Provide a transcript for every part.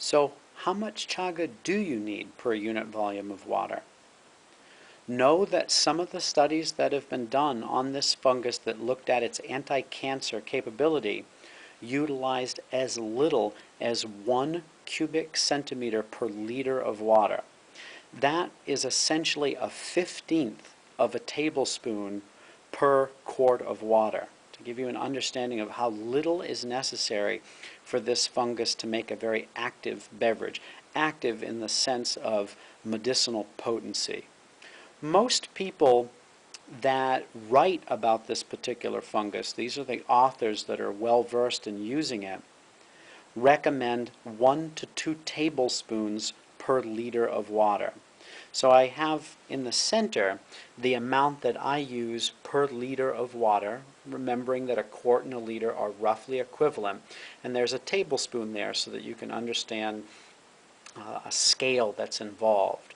So, how much chaga do you need per unit volume of water? Know that some of the studies that have been done on this fungus that looked at its anti-cancer capability utilized as little as 1 cubic centimeter per liter of water. That is essentially a 1/15 of a tablespoon per quart of water, to give you an understanding of how little is necessary for this fungus to make a very active beverage, active in the sense of medicinal potency. Most people that write about this particular fungus, these are the authors that are well versed in using it, recommend 1 to 2 tablespoons per liter of water. So I have in the center the amount that I use per liter of water, remembering that a quart and a liter are roughly equivalent, and there's a tablespoon there so that you can understand a scale that's involved.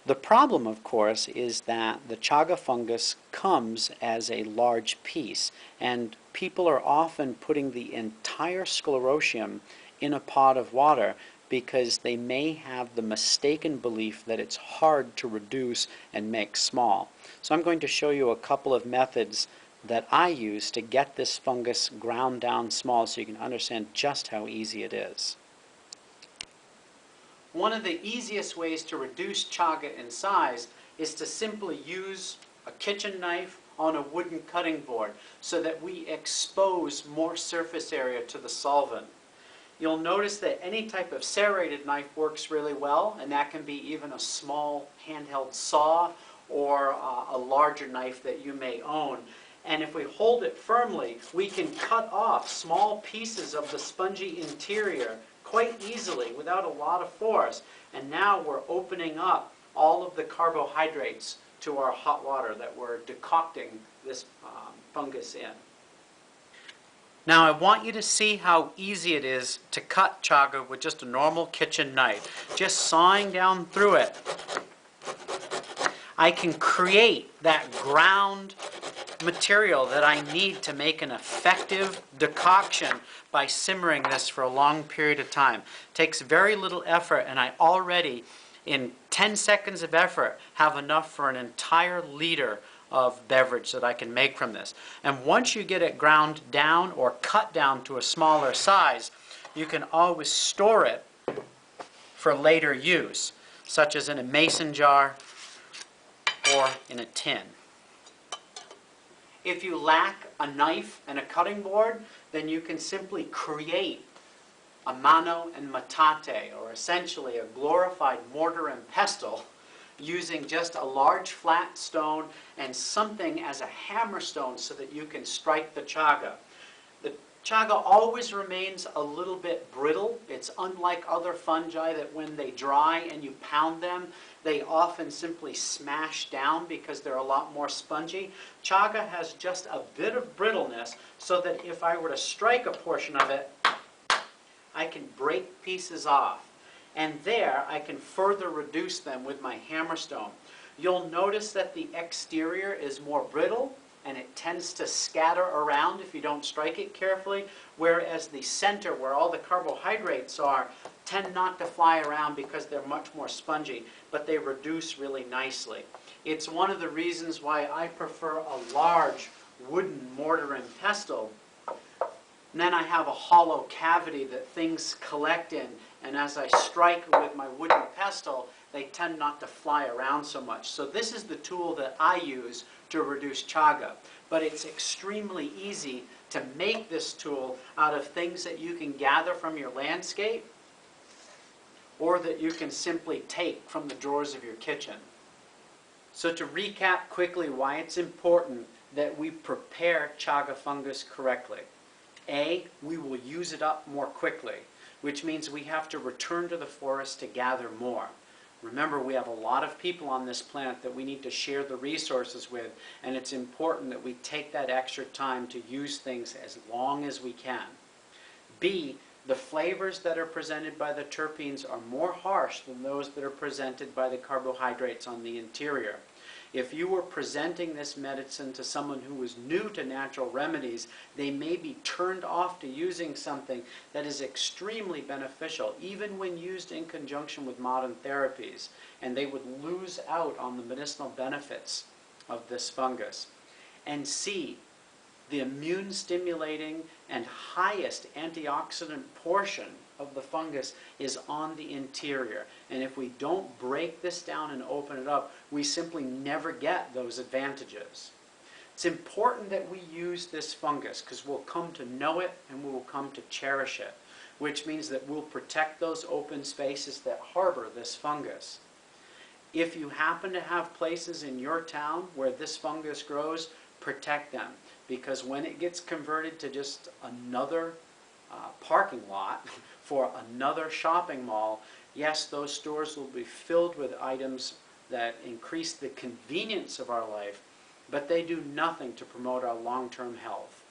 The problem, of course, is that the chaga fungus comes as a large piece, and people are often putting the entire sclerotium in a pot of water because they may have the mistaken belief that it's hard to reduce and make small. So I'm going to show you a couple of methods that I use to get this fungus ground down small so you can understand just how easy it is. One of the easiest ways to reduce chaga in size is to simply use a kitchen knife on a wooden cutting board so that we expose more surface area to the solvent. You'll notice that any type of serrated knife works really well, and that can be even a small handheld saw or a larger knife that you may own. And if we hold it firmly, we can cut off small pieces of the spongy interior quite easily without a lot of force. And now we're opening up all of the carbohydrates to our hot water that we're decocting this fungus in. Now I want you to see how easy it is to cut chaga with just a normal kitchen knife. Just sawing down through it, I can create that ground material that I need to make an effective decoction by simmering this for a long period of time. It takes very little effort, and I already, in 10 seconds of effort, have enough for an entire liter of beverage that I can make from this. And once you get it ground down or cut down to a smaller size, you can always store it for later use, such as in a mason jar or in a tin. If you lack a knife and a cutting board, then you can simply create a mano and matate, or essentially a glorified mortar and pestle, using just a large flat stone and something as a hammer stone so that you can strike the chaga. The chaga always remains a little bit brittle. It's unlike other fungi that when they dry and you pound them, they often simply smash down because they're a lot more spongy. Chaga has just a bit of brittleness so that if I were to strike a portion of it, I can break pieces off. And there, I can further reduce them with my hammer stone. You'll notice that the exterior is more brittle, and it tends to scatter around if you don't strike it carefully, whereas the center, where all the carbohydrates are, tend not to fly around because they're much more spongy, but they reduce really nicely. It's one of the reasons why I prefer a large wooden mortar and pestle. And then I have a hollow cavity that things collect in, and as I strike with my wooden pestle, they tend not to fly around so much. So this is the tool that I use to reduce chaga. But it's extremely easy to make this tool out of things that you can gather from your landscape or that you can simply take from the drawers of your kitchen. So to recap quickly why it's important that we prepare chaga fungus correctly. A, we will use it up more quickly, which means we have to return to the forest to gather more. Remember, we have a lot of people on this planet that we need to share the resources with, and it's important that we take that extra time to use things as long as we can. B, the flavors that are presented by the terpenes are more harsh than those that are presented by the carbohydrates on the interior. If you were presenting this medicine to someone who was new to natural remedies, they may be turned off to using something that is extremely beneficial, even when used in conjunction with modern therapies, and they would lose out on the medicinal benefits of this fungus. And C, the immune stimulating and highest antioxidant portion of the fungus is on the interior. And if we don't break this down and open it up, we simply never get those advantages. It's important that we use this fungus because we'll come to know it and we will come to cherish it, which means that we'll protect those open spaces that harbor this fungus. If you happen to have places in your town where this fungus grows, protect them, because when it gets converted to just another parking lot for another shopping mall, yes, those stores will be filled with items that increase the convenience of our life, but they do nothing to promote our long-term health.